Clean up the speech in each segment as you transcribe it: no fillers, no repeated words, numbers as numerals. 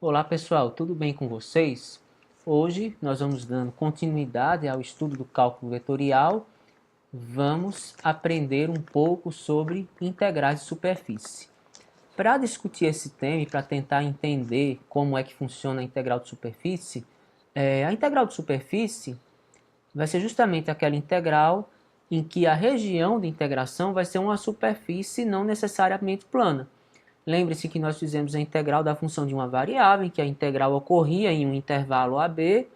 Olá pessoal, tudo bem com vocês? Hoje nós vamos dando continuidade ao estudo do cálculo vetorial. Vamos aprender um pouco sobre integrais de superfície. Para discutir esse tema e para tentar entender como é que funciona a integral de superfície, a integral de superfície vai ser justamente aquela integral em que a região de integração vai ser uma superfície não necessariamente plana. Lembre-se que nós fizemos a integral da função de uma variável, em que a integral ocorria em um intervalo AB.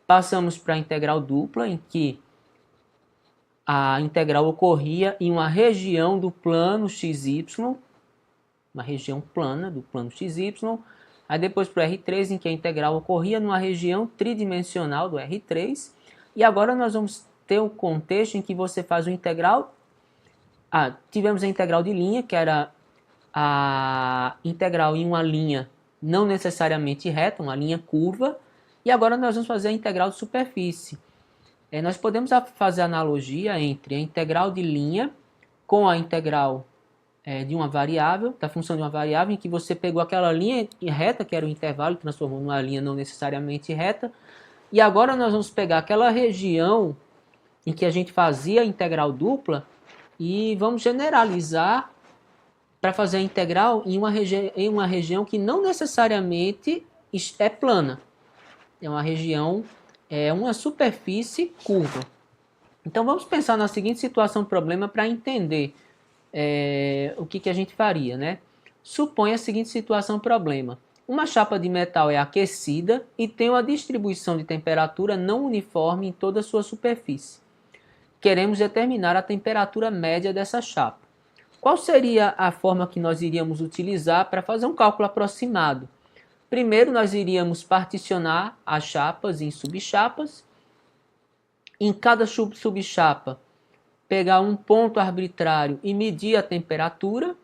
Passamos para a integral dupla, em que a integral ocorria em uma região do plano XY, uma região plana do plano XY. Aí depois para o R3, em que a integral ocorria numa região tridimensional do R3. E agora nós vamos ter o contexto em que você faz o integral. Tivemos a integral de linha, que era a integral em uma linha não necessariamente reta, uma linha curva, e agora nós vamos fazer a integral de superfície. Nós podemos fazer analogia entre a integral de linha com a integral de uma variável, da função de uma variável, em que você pegou aquela linha reta, que era o intervalo, e transformou numa linha não necessariamente reta, e agora nós vamos pegar aquela região em que a gente fazia a integral dupla e vamos generalizar para fazer a integral em uma região que não necessariamente é plana. É uma região, uma superfície curva. Então vamos pensar na seguinte situação de problema para entender o que a gente faria, né? Suponha a seguinte situação problema. Uma chapa de metal é aquecida e tem uma distribuição de temperatura não uniforme em toda a sua superfície. Queremos determinar a temperatura média dessa chapa. Qual seria a forma que nós iríamos utilizar para fazer um cálculo aproximado? Primeiro, nós iríamos particionar as chapas em subchapas. Em cada subchapa, pegar um ponto arbitrário e medir a temperatura.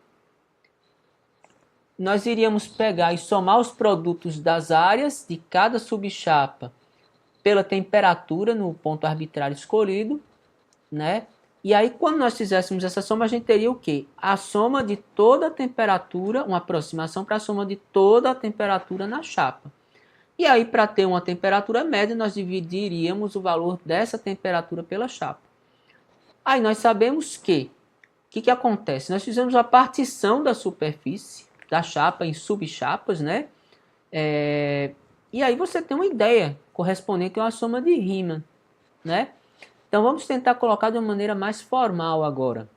Nós iríamos pegar e somar os produtos das áreas de cada subchapa pela temperatura no ponto arbitrário escolhido, né? E aí, quando nós fizéssemos essa soma, a gente teria o quê? A soma de toda a temperatura, uma aproximação para a soma de toda a temperatura na chapa. E aí, para ter uma temperatura média, nós dividiríamos o valor dessa temperatura pela chapa. Aí nós sabemos que, o que acontece? Nós fizemos a partição da superfície da chapa em subchapas, né? E aí você tem uma ideia correspondente a uma soma de Riemann, né? Então vamos tentar colocar de uma maneira mais formal agora,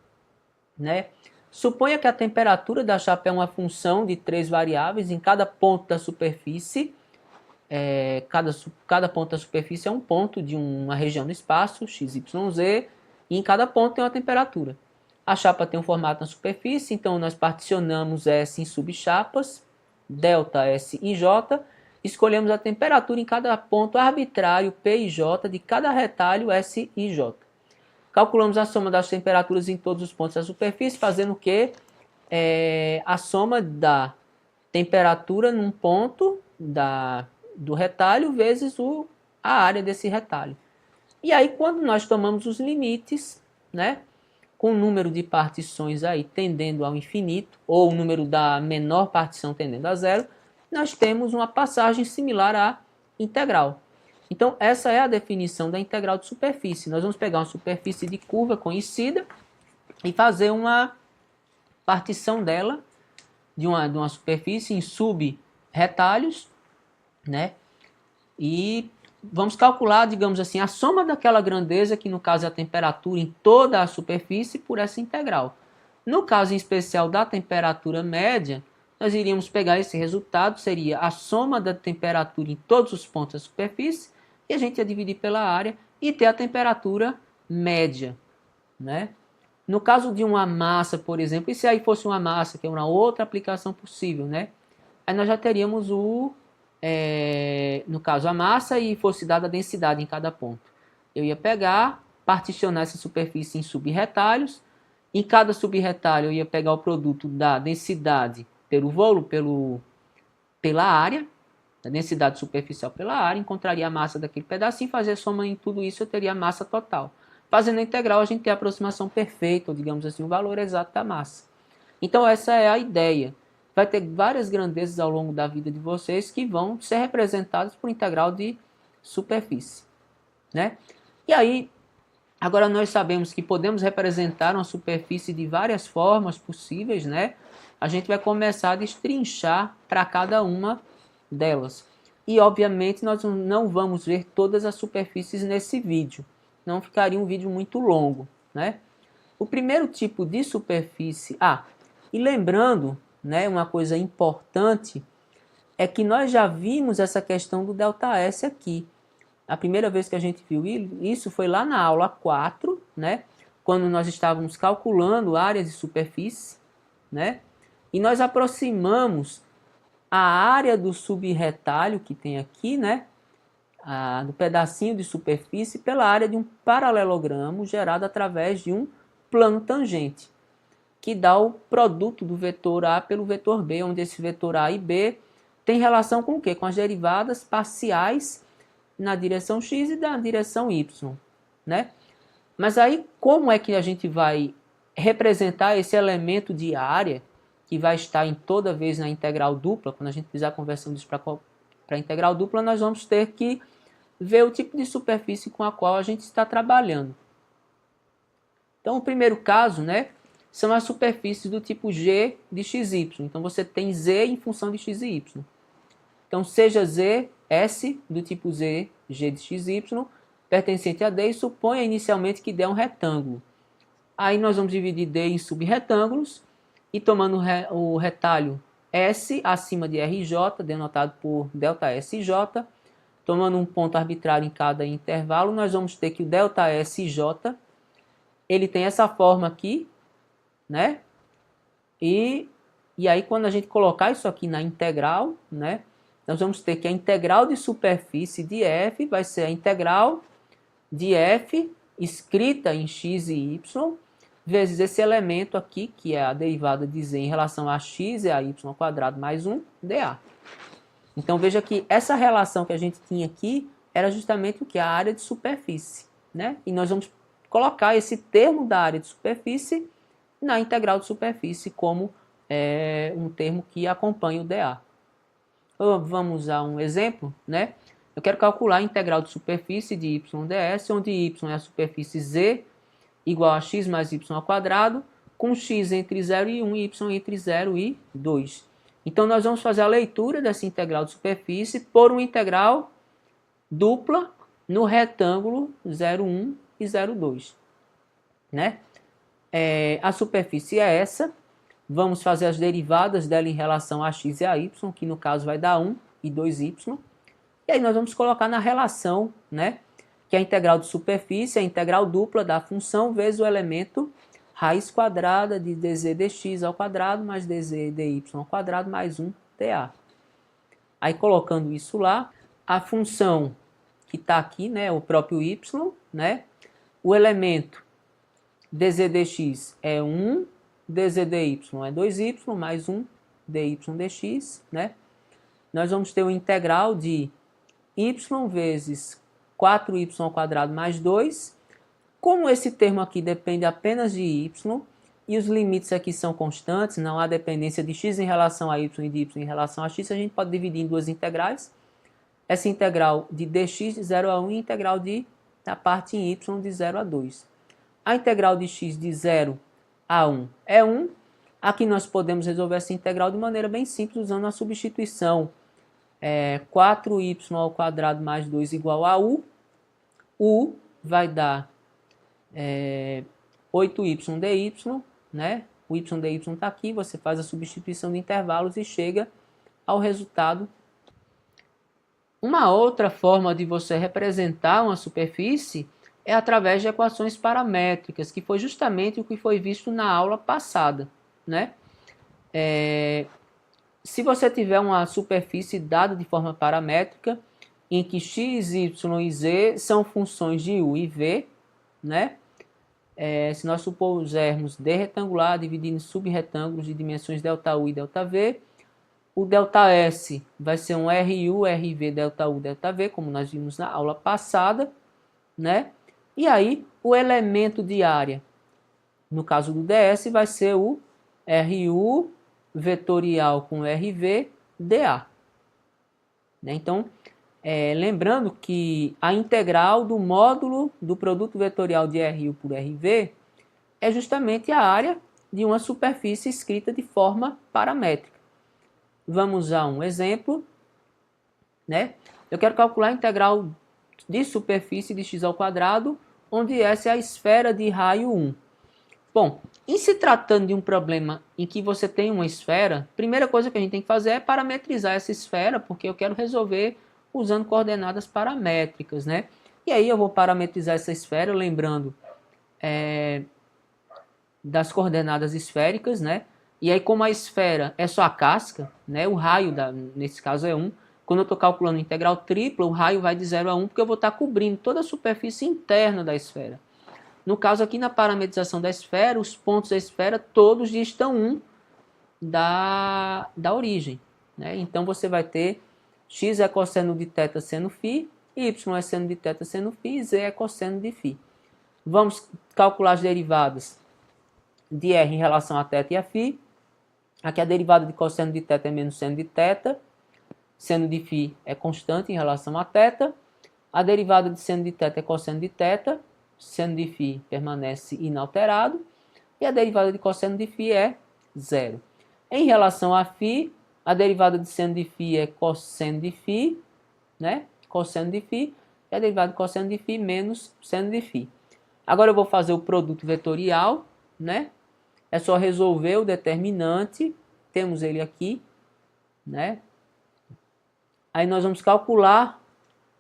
né? Suponha que a temperatura da chapa é uma função de 3 variáveis em cada ponto da superfície. Cada ponto da superfície é um ponto de uma região do espaço, x, y, z, e em cada ponto tem uma temperatura. A chapa tem um formato na superfície, então nós particionamos S em subchapas, delta S e J, escolhemos a temperatura em cada ponto arbitrário P e J de cada retalho S e J. Calculamos a soma das temperaturas em todos os pontos da superfície, fazendo o quê? A soma da temperatura num ponto do retalho vezes a área desse retalho. E aí, quando nós tomamos os limites, né, com o número de partições aí tendendo ao infinito, ou o número da menor partição tendendo a zero, nós temos uma passagem similar à integral. Então, essa é a definição da integral de superfície. Nós vamos pegar uma superfície de curva conhecida e fazer uma partição dela, de uma superfície em sub-retalhos, né? E vamos calcular, digamos assim, a soma daquela grandeza, que no caso é a temperatura em toda a superfície, por essa integral. No caso em especial da temperatura média, nós iríamos pegar esse resultado, seria a soma da temperatura em todos os pontos da superfície, e a gente ia dividir pela área e ter a temperatura média, né? No caso de uma massa, por exemplo, e se aí fosse uma massa, que é uma outra aplicação possível, né? Aí nós já teríamos no caso a massa, e fosse dada a densidade em cada ponto. Eu ia pegar, particionar essa superfície em sub-retalhos. Em cada sub-retalho eu ia pegar o produto da densidade pelo volume, pela área, a densidade superficial pela área, encontraria a massa daquele pedacinho, fazer a soma em tudo isso, eu teria a massa total. Fazendo a integral, a gente tem a aproximação perfeita, ou digamos assim, o valor exato da massa. Então essa é a ideia. vai ter várias grandezas ao longo da vida de vocês que vão ser representadas por integral de superfície, né? E aí, agora nós sabemos que podemos representar uma superfície de várias formas possíveis, né? A gente vai começar a destrinchar para cada uma delas. E, obviamente, nós não vamos ver todas as superfícies nesse vídeo. Não ficaria um vídeo muito longo, né? O primeiro tipo de superfície... e lembrando, né, uma coisa importante é que nós já vimos essa questão do ΔS aqui. A primeira vez que a gente viu isso foi lá na aula 4, né, quando nós estávamos calculando áreas de superfície, né, e nós aproximamos a área do subretalho que tem aqui, né, do pedacinho de superfície pela área de um paralelogramo gerado através de um plano tangente, que dá o produto do vetor A pelo vetor B, onde esse vetor A e B tem relação com o quê? Com as derivadas parciais na direção x e na direção y, né? Mas aí, como é que a gente vai representar esse elemento de área, que vai estar em toda vez na integral dupla? Quando a gente fizer a conversão disso para integral dupla, nós vamos ter que ver o tipo de superfície com a qual a gente está trabalhando. Então, o primeiro caso, né, são as superfícies do tipo G de xy. Então, você tem Z em função de x e y. Então, seja Z, S do tipo Z, G de xy, pertencente a D, e suponha inicialmente que D é um retângulo. Aí nós vamos dividir D em subretângulos, e tomando o retalho S acima de RJ, denotado por ΔSJ, tomando um ponto arbitrário em cada intervalo, nós vamos ter que o ΔSJ, ele tem essa forma aqui, né? E aí, quando a gente colocar isso aqui na integral, né, nós vamos ter que a integral de superfície de f vai ser a integral de f escrita em x e y, vezes esse elemento aqui, que é a derivada de z em relação a x é a y ao quadrado mais 1 dA. Então, veja que essa relação que a gente tinha aqui era justamente o que? A área de superfície, né? E nós vamos colocar esse termo da área de superfície na integral de superfície como um termo que acompanha o dA. Vamos usar um exemplo, né? Eu quero calcular a integral de superfície de y ds, onde y é a superfície z igual a x mais y ao quadrado, com x entre 0 e 1 e y entre 0 e 2. Então, nós vamos fazer a leitura dessa integral de superfície por uma integral dupla no retângulo 0,1 e 0,2, né? A superfície é essa. Vamos fazer as derivadas dela em relação a x e a y, que no caso vai dar 1 e 2y. E aí nós vamos colocar na relação, né, que a integral de superfície é a integral dupla da função vezes o elemento raiz quadrada de dz dx ao quadrado mais dz dy ao quadrado mais 1 dA. Aí colocando isso lá, a função que está aqui, né, o próprio y, né, o elemento dz dx é 1, dz dy é 2y mais 1 dy dx, né? Nós vamos ter o integral de y vezes 4y ao quadrado mais 2. Como esse termo aqui depende apenas de y, e os limites aqui são constantes, não há dependência de x em relação a y e de y em relação a x, a gente pode dividir em duas integrais. Essa integral de dx de 0 a 1 e a integral da parte em y de 0 a 2. A integral de x de 0 a 1 é 1. Aqui nós podemos resolver essa integral de maneira bem simples, usando a substituição 4y ao quadrado mais 2 igual a u. U vai dar 8y dy, né? O y dy está aqui, você faz a substituição de intervalos e chega ao resultado. Uma outra forma de você representar uma superfície é através de equações paramétricas, que foi justamente o que foi visto na aula passada, né? Se você tiver uma superfície dada de forma paramétrica, em que x, y e z são funções de u e v, né? Se nós supusermos D retangular dividido em subretângulos de dimensões ΔU e ΔV, o ΔS vai ser um RU, RV, ΔU, ΔV, como nós vimos na aula passada, né? E aí, o elemento de área, no caso do DS, vai ser o RU vetorial com RV, dA. Né? Então, lembrando que a integral do módulo do produto vetorial de RU por RV é justamente a área de uma superfície escrita de forma paramétrica. Vamos usar um exemplo, né? Eu quero calcular a integral de superfície de x ao quadrado, onde essa é a esfera de raio 1. Bom, em se tratando de um problema em que você tem uma esfera, a primeira coisa que a gente tem que fazer é parametrizar essa esfera, porque eu quero resolver usando coordenadas paramétricas, né? E aí eu vou parametrizar essa esfera, lembrando das coordenadas esféricas, né? E aí, como a esfera é só a casca, né? O raio, nesse caso, é 1. Quando eu estou calculando integral tripla, o raio vai de 0 a 1, porque eu vou estar cobrindo toda a superfície interna da esfera. No caso aqui, na parametrização da esfera, os pontos da esfera todos distam 1 da origem. Né? Então, você vai ter x é cosseno de θ seno φ, y é seno de θ seno φ e z é cosseno de φ. Vamos calcular as derivadas de r em relação a θ e a φ. Aqui a derivada de cosseno de θ é menos seno de θ. Seno de φ é constante em relação a θ. A derivada de seno de θ é cosseno de θ. Seno de φ permanece inalterado. E a derivada de cosseno de φ é zero. Em relação a φ, a derivada de seno de φ é cosseno de φ, né? Cosseno de φ. E a derivada de cosseno de φ menos seno de φ. Agora eu vou fazer o produto vetorial, né? É só resolver o determinante. Temos ele aqui, né? Aí nós vamos calcular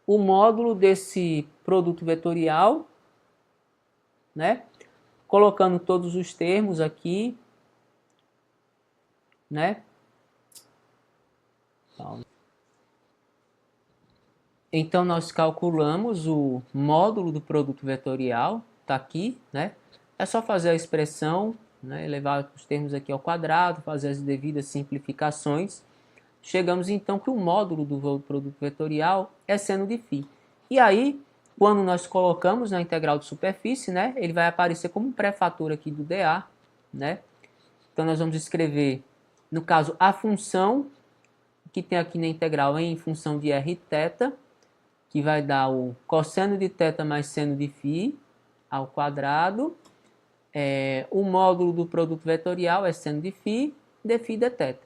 o módulo desse produto vetorial, né? Colocando todos os termos aqui, né? Então nós calculamos o módulo do produto vetorial, tá aqui, né? É só fazer a expressão, né? Levar os termos aqui ao quadrado, fazer as devidas simplificações. Chegamos então que o módulo do produto vetorial é seno de φ. E aí, quando nós colocamos na integral de superfície, né, ele vai aparecer como um pré-fator aqui do dA, né? Então nós vamos escrever, no caso, a função que tem aqui na integral em função de rθ, que vai dar o cosseno de θ mais seno de φ ao quadrado. O módulo do produto vetorial é seno de φ, dφ dθ.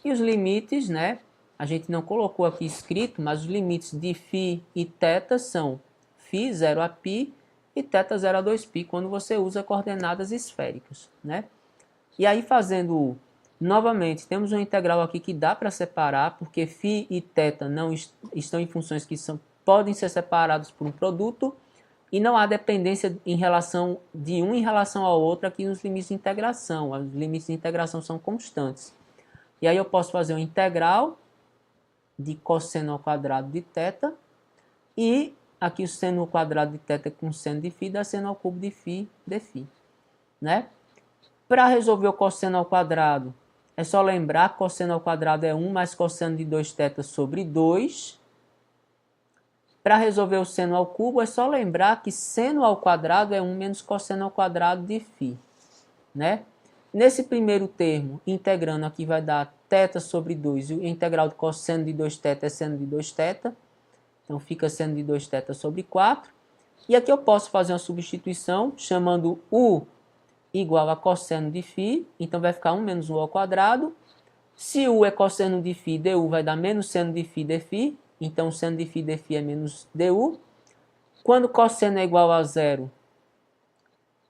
E os limites, né? A gente não colocou aqui escrito, mas os limites de φ e θ são φ 0 a π e θ 0 a 2π, quando você usa coordenadas esféricas, né? E aí, fazendo novamente, temos uma integral aqui que dá para separar, porque φ e θ não estão em funções que podem ser separadas por um produto, e não há dependência em relação de um em relação ao outro aqui nos limites de integração. Os limites de integração são constantes. E aí eu posso fazer uma integral de cosseno ao quadrado de θ, e aqui o seno ao quadrado de θ com seno de φ dá seno ao cubo de φ dφ, né? Para resolver o cosseno ao quadrado, é só lembrar que cosseno ao quadrado é 1 mais cosseno de 2θ sobre 2. Para resolver o seno ao cubo, é só lembrar que seno ao quadrado é 1 menos cosseno ao quadrado de φ, né? Nesse primeiro termo, integrando aqui vai dar θ sobre 2, e a integral de cosseno de 2θ é seno de 2θ, então fica seno de 2θ sobre 4. E aqui eu posso fazer uma substituição, chamando u igual a cosseno de φ, então vai ficar 1 menos u ao quadrado. Se u é cosseno de φ, du vai dar menos seno de φ dφ, então seno de φ dφ é menos du. Quando cosseno é igual a zero,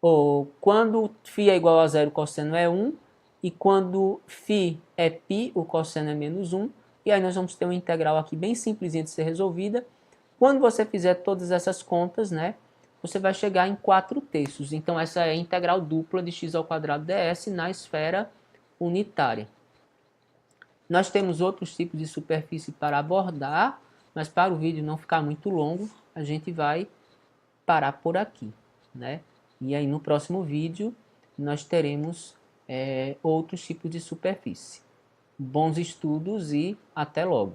ou quando φ é igual a zero, o cosseno é 1, e quando φ é π, o cosseno é menos 1, e aí nós vamos ter uma integral aqui bem simplesinha de ser resolvida. Quando você fizer todas essas contas, né, você vai chegar em 4/3. Então essa é a integral dupla de x ao quadrado ds na esfera unitária. Nós temos outros tipos de superfície para abordar, mas para o vídeo não ficar muito longo, a gente vai parar por aqui, né? E aí no próximo vídeo nós teremos outros tipos de superfície. Bons estudos e até logo!